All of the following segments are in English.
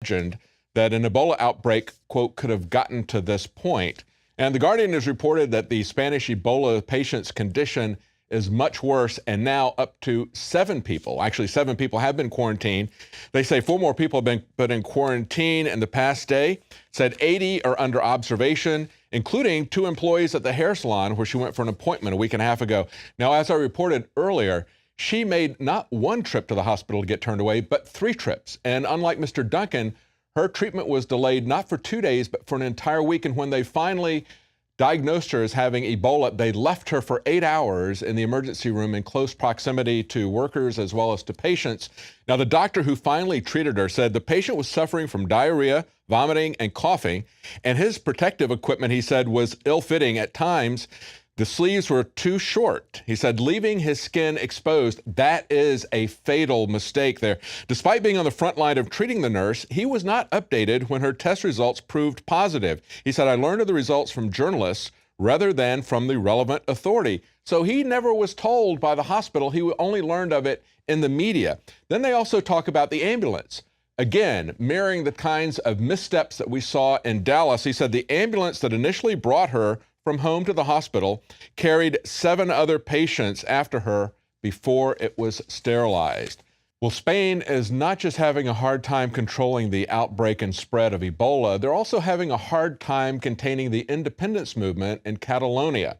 imagined that an Ebola outbreak, quote, could have gotten to this point. And The Guardian has reported that the Spanish Ebola patient's condition is much worse, and now up to 7 people. Actually, 7 people have been quarantined. They say 4 more people have been put in quarantine in the past day. Said 80 are under observation, including 2 employees at the hair salon where she went for an appointment a week and a half ago. Now, as I reported earlier, she made not 1 trip to the hospital to get turned away, but 3 trips. And unlike Mr. Duncan, her treatment was delayed not for 2 days, but for an entire week. And when they finally diagnosed her as having Ebola, they left her for 8 hours in the emergency room in close proximity to workers as well as to patients. Now, the doctor who finally treated her said the patient was suffering from diarrhea, vomiting, and coughing, and his protective equipment, he said, was ill-fitting at times. The sleeves were too short. He said, leaving his skin exposed, that is a fatal mistake there. Despite being on the front line of treating the nurse, he was not updated when her test results proved positive. He said, I learned of the results from journalists rather than from the relevant authority. So he never was told by the hospital. He only learned of it in the media. Then they also talk about the ambulance. Again, mirroring the kinds of missteps that we saw in Dallas. He said the ambulance that initially brought her from home to the hospital carried 7 other patients after her before it was sterilized. Well, Spain is not just having a hard time controlling the outbreak and spread of Ebola, they're also having a hard time containing the independence movement in Catalonia.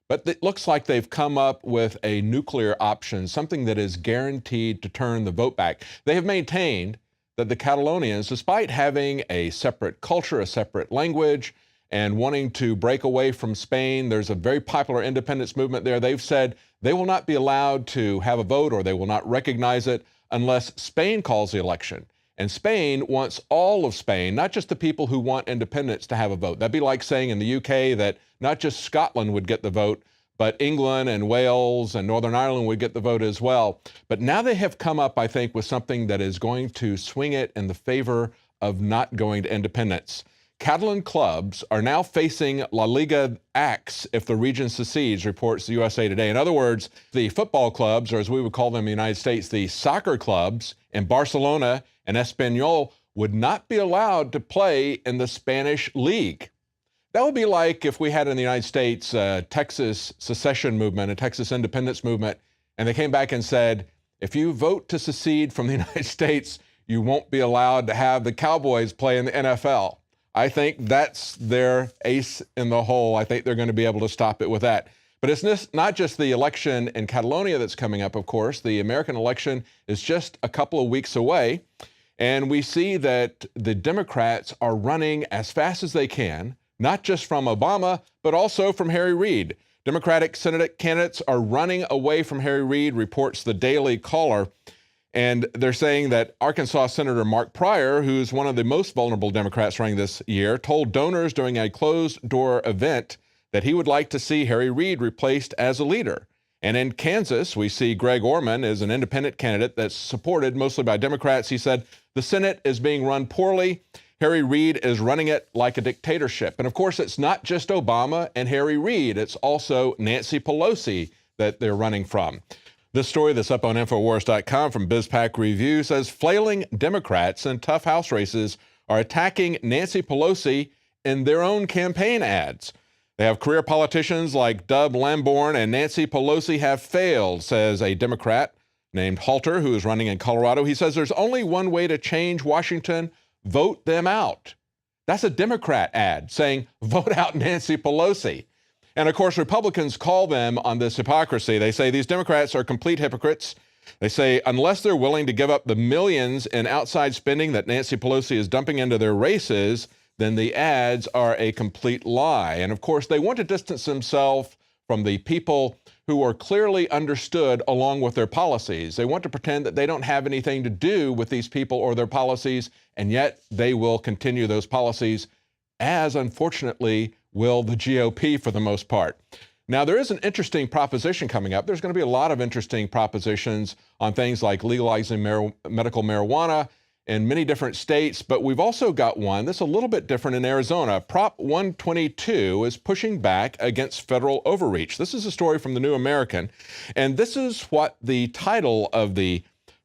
But it looks like they've come up with a nuclear option, something that is guaranteed to turn the vote back. They have maintained that the Catalonians, despite having a separate culture, a separate language, and wanting to break away from Spain, there's a very popular independence movement there. They've said they will not be allowed to have a vote, or they will not recognize it unless Spain calls the election. And Spain wants all of Spain, not just the people who want independence, to have a vote. That'd be like saying in the UK that not just Scotland would get the vote, but England and Wales and Northern Ireland would get the vote as well. But now they have come up, I think, with something that is going to swing it in the favor of not going to independence. Catalan clubs are now facing La Liga acts if the region secedes, reports the USA Today. In other words, the football clubs, or as we would call them in the United States, the soccer clubs in Barcelona and Espanyol, would not be allowed to play in the Spanish league. That would be like if we had in the United States a Texas secession movement, a Texas independence movement, and they came back and said, if you vote to secede from the United States, you won't be allowed to have the Cowboys play in the NFL. I think that's their ace in the hole. I think they're going to be able to stop it with that. But it's not just the election in Catalonia that's coming up, of course. The American election is just a couple of weeks away. And we see that the Democrats are running as fast as they can, not just from Obama, but also from Harry Reid. Democratic Senate candidates are running away from Harry Reid, reports the Daily Caller. And they're saying that Arkansas Senator Mark Pryor, who's one of the most vulnerable Democrats running this year, told donors during a closed-door event that he would like to see Harry Reid replaced as a leader. And in Kansas, we see Greg Orman is an independent candidate that's supported mostly by Democrats. He said, the Senate is being run poorly. Harry Reid is running it like a dictatorship. And of course, it's not just Obama and Harry Reid. It's also Nancy Pelosi that they're running from. This story that's up on INFOWARS.com from BizPac Review says flailing Democrats in tough House races are attacking Nancy Pelosi in their own campaign ads. They have career politicians like Dub Lamborn and Nancy Pelosi have failed, says a Democrat named Halter, who is running in Colorado. He says there's only one way to change Washington: vote them out. That's a Democrat ad saying, vote out Nancy Pelosi. And of course, Republicans call them on this hypocrisy. They say these Democrats are complete hypocrites. They say unless they're willing to give up the millions in outside spending that Nancy Pelosi is dumping into their races, then the ads are a complete lie. And of course, they want to distance themselves from the people who are clearly understood along with their policies. They want to pretend that they don't have anything to do with these people or their policies, and yet they will continue those policies, as unfortunately will the GOP for the most part. Now, there is an interesting proposition coming up. There's going to be a lot of interesting propositions on things like legalizing medical marijuana in many different states, but we've also got one that's a little bit different in Arizona. Prop 122 is pushing back against federal overreach. This is a story from the New American, and this is what the title of the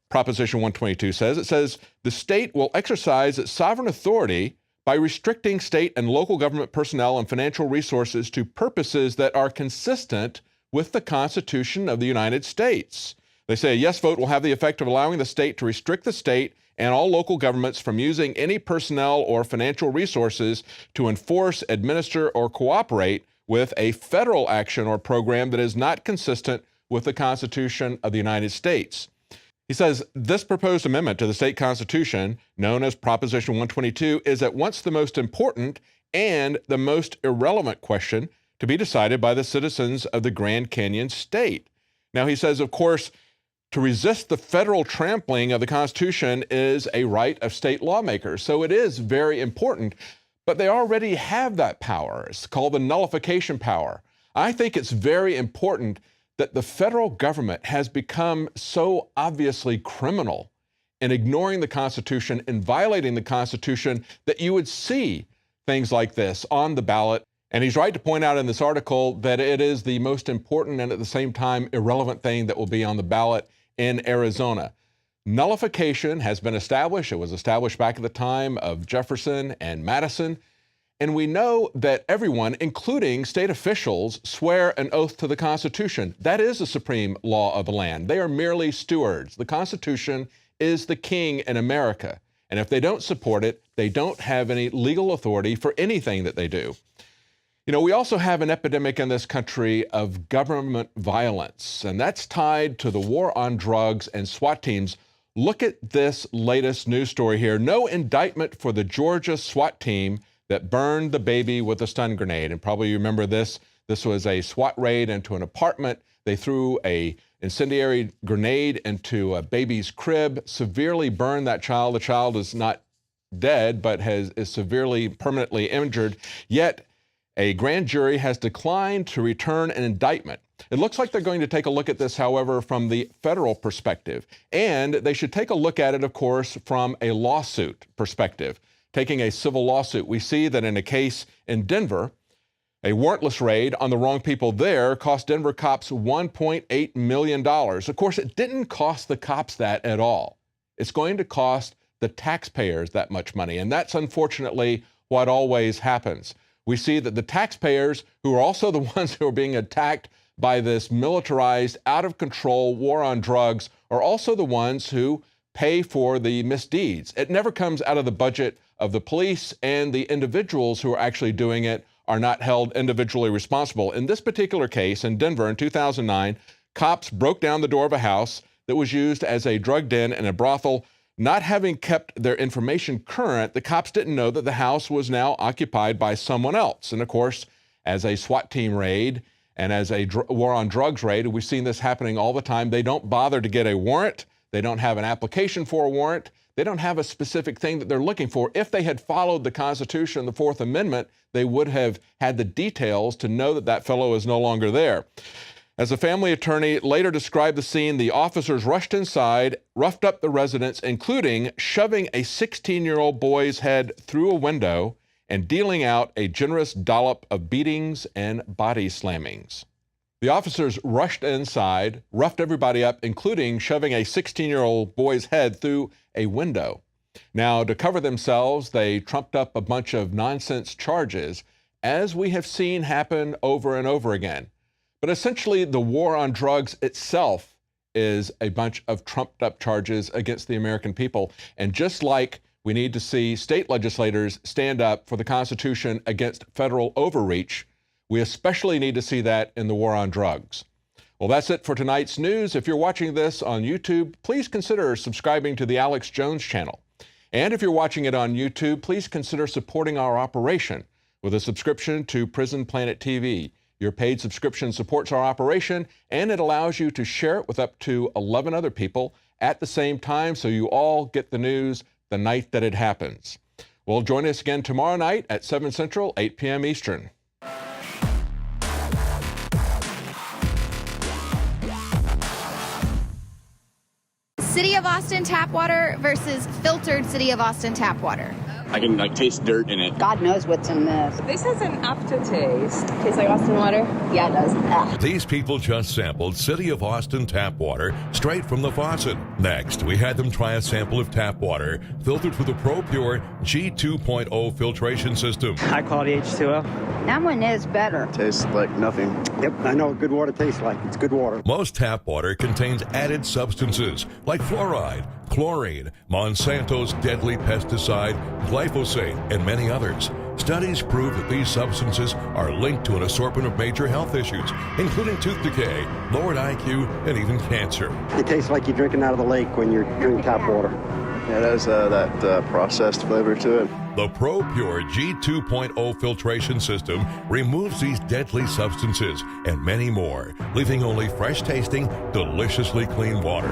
Proposition 122 says. It says the state will exercise its sovereign authority by restricting state and local government personnel and financial resources to purposes that are consistent with the Constitution of the United States. They say a yes vote will have the effect of allowing the state to restrict the state and all local governments from using any personnel or financial resources to enforce, administer, or cooperate with a federal action or program that is not consistent with the Constitution of the United States. He says this proposed amendment to the state constitution, known as Proposition 122, is at once the most important and the most irrelevant question to be decided by the citizens of the Grand Canyon state. Now, he says, of course, to resist the federal trampling of the Constitution is a right of state lawmakers. So it is very important, but they already have that power. It's called the nullification power. I think it's very important that the federal government has become so obviously criminal in ignoring the Constitution and violating the Constitution that you would see things like this on the ballot. And he's right to point out in this article that it is the most important and at the same time irrelevant thing that will be on the ballot in Arizona. Nullification has been established. It was established back at the time of Jefferson and Madison. And we know that everyone, including state officials, swear an oath to the Constitution. That is the supreme law of the land. They are merely stewards. The Constitution is the king in America. And if they don't support it, they don't have any legal authority for anything that they do. You know, we also have an epidemic in this country of government violence, and that's tied to the war on drugs and SWAT teams. Look at this latest news story here. No indictment for the Georgia SWAT team that burned the baby with a stun grenade. And probably you remember this. This was a SWAT raid into an apartment. They threw a incendiary grenade into a baby's crib, severely burned that child. The child is not dead, but is severely permanently injured. Yet a grand jury has declined to return an indictment. It looks like they're going to take a look at this, however, from the federal perspective. And they should take a look at it, of course, from a lawsuit perspective. Taking a civil lawsuit, we see that in a case in Denver, a warrantless raid on the wrong people there cost Denver cops $1.8 million. Of course, it didn't cost the cops that at all. It's going to cost the taxpayers that much money. And that's unfortunately what always happens. We see that the taxpayers, who are also the ones who are being attacked by this militarized, out-of-control war on drugs, are also the ones who pay for the misdeeds. It never comes out of the budget of the police, and the individuals who are actually doing it are not held individually responsible. In this particular case, in Denver in 2009, cops broke down the door of a house that was used as a drug den and a brothel. Not having kept their information current, the cops didn't know that the house was now occupied by someone else. And of course, as a SWAT team raid and as a war on drugs raid, we've seen this happening all the time. They don't bother to get a warrant. They don't have an application for a warrant. They don't have a specific thing that they're looking for. If they had followed the Constitution, the Fourth Amendment, they would have had the details to know that that fellow is no longer there. As a family attorney later described the scene, the officers rushed inside, roughed up the residents, including shoving a 16-year-old boy's head through a window and dealing out a generous dollop of beatings and body slammings. The officers rushed inside, roughed everybody up, including shoving a 16-year-old boy's head through a window. Now, to cover themselves, they trumped up a bunch of nonsense charges, as we have seen happen over and over again. But essentially, the war on drugs itself is a bunch of trumped up charges against the American people. And just like we need to see state legislators stand up for the Constitution against federal overreach, we especially need to see that in the war on drugs. Well, that's it for tonight's news. If you're watching this on YouTube, please consider subscribing to the Alex Jones channel. And if you're watching it on YouTube, please consider supporting our operation with a subscription to Prison Planet TV. Your paid subscription supports our operation, and it allows you to share it with up to 11 other people at the same time, so you all get the news the night that it happens. Well, join us again tomorrow night at 7 Central, 8 p.m. Eastern. City of Austin tap water versus filtered City of Austin tap water. I can taste dirt in it. God knows what's in this. This has an aftertaste. Tastes like Austin water? Yeah, it does. Ah. These people just sampled City of Austin tap water straight from the faucet. Next, we had them try a sample of tap water filtered through the ProPure G2.0 filtration system. High quality H2O. That one is better. Tastes like nothing. Yep, I know what good water tastes like. It's good water. Most tap water contains added substances like fluoride, chlorine, Monsanto's deadly pesticide, glyphosate, and many others. Studies prove that these substances are linked to an assortment of major health issues, including tooth decay, lowered IQ, and even cancer. It tastes like you're drinking out of the lake when you're drinking tap water. Yeah, it has that processed flavor to it. The ProPure G2.0 filtration system removes these deadly substances and many more, leaving only fresh-tasting, deliciously clean water.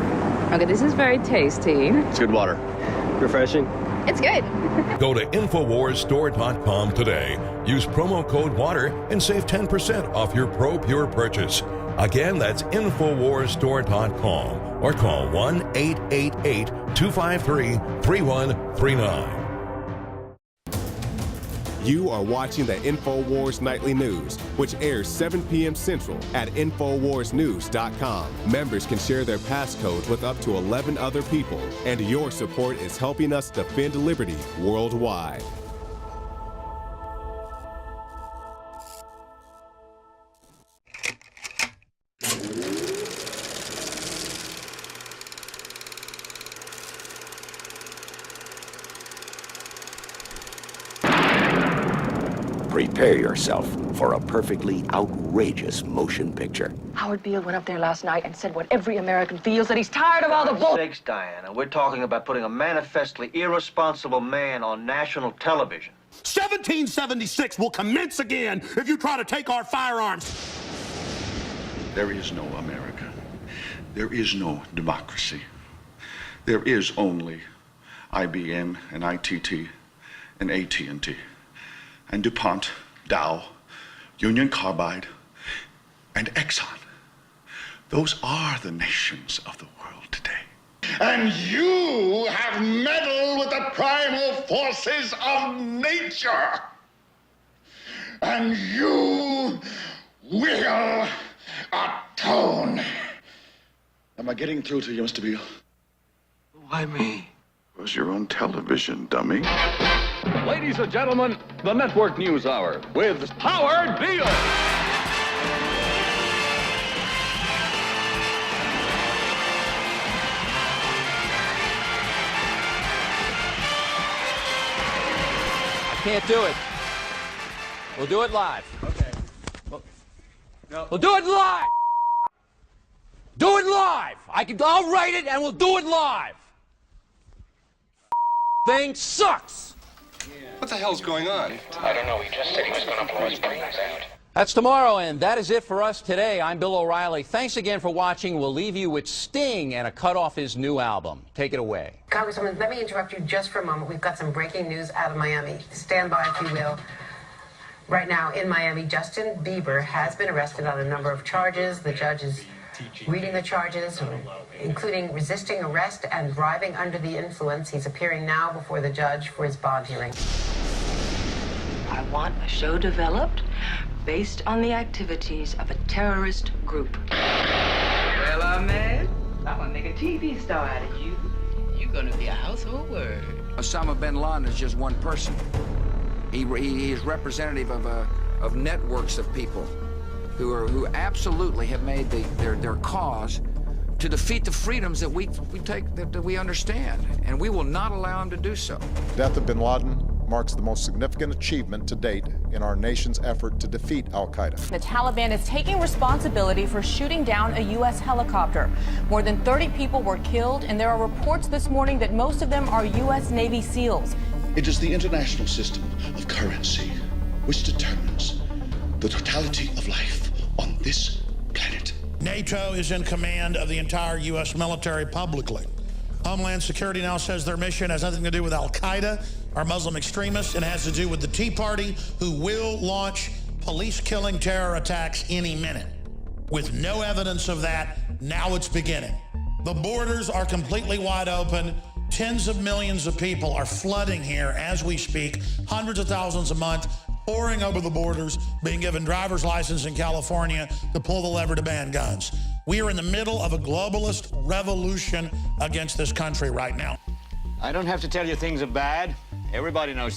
Okay, this is very tasty. It's good water. Refreshing. It's good. Go to InfoWarsStore.com today. Use promo code WATER and save 10% off your ProPure purchase. Again, that's InfoWarsStore.com or call 1-888-253-3139. You are watching the InfoWars Nightly News, which airs 7 p.m. Central at InfoWarsNews.com. Members can share their passcodes with up to 11 other people, and your support is helping us defend liberty worldwide. Prepare yourself for a perfectly outrageous motion picture. Howard Beale went up there last night and said what every American feels, that he's tired of all the bull. Sakes, Diana, we're talking about putting a manifestly irresponsible man on national television. 1776 will commence again if you try to take our firearms. There is no America. There is no democracy. There is only IBM and ITT and AT&T. And DuPont, Dow, Union Carbide, and Exxon. Those are the nations of the world today. And you have meddled with the primal forces of nature. And you will atone. Am I getting through to you, Mr. Beale? Why me? It was your own television, dummy. Ladies and gentlemen, the Network News Hour with Howard Beale. I can't do it. We'll do it live. Okay. We'll do it live. Do it live. I'll write it and we'll do it live. Thing sucks. What the hell's going on? I don't know. He just said he was going to blow his brains out. That's tomorrow, and that is it for us today. I'm Bill O'Reilly. Thanks again for watching. We'll leave you with Sting and a cut off his new album. Take it away. Congresswoman, let me interrupt you just for a moment. We've got some breaking news out of Miami. Stand by, if you will. Right now in Miami, Justin Bieber has been arrested on a number of charges. The judge is reading the charges, including resisting arrest and driving under the influence. He's appearing now before the judge for his bond hearing. I want a show developed based on the activities of a terrorist group. Well, man, I'm going to make a TV star out of you. You're going to be a household word. Osama bin Laden is just one person. He is representative of networks of people who absolutely have made their cause to defeat the freedoms that we understand, and we will not allow him to do so. The death of bin Laden marks the most significant achievement to date in our nation's effort to defeat al-Qaeda. The Taliban is taking responsibility for shooting down a U.S. helicopter. More than 30 people were killed, and there are reports this morning that most of them are U.S. Navy SEALs. It is the international system of currency which determines the totality of life on this planet. NATO is in command of the entire U.S. military publicly. Homeland Security now says their mission has nothing to do with al-Qaeda or Muslim extremists, and has to do with the Tea Party, who will launch police-killing terror attacks any minute. With no evidence of that, now it's beginning. The borders are completely wide open Tens of millions of people are flooding here as we speak, hundreds of thousands a month, pouring over the borders, being given driver's license in California to pull the lever to ban guns. We are in the middle of a globalist revolution against this country right now. I don't have to tell you things are bad. Everybody knows.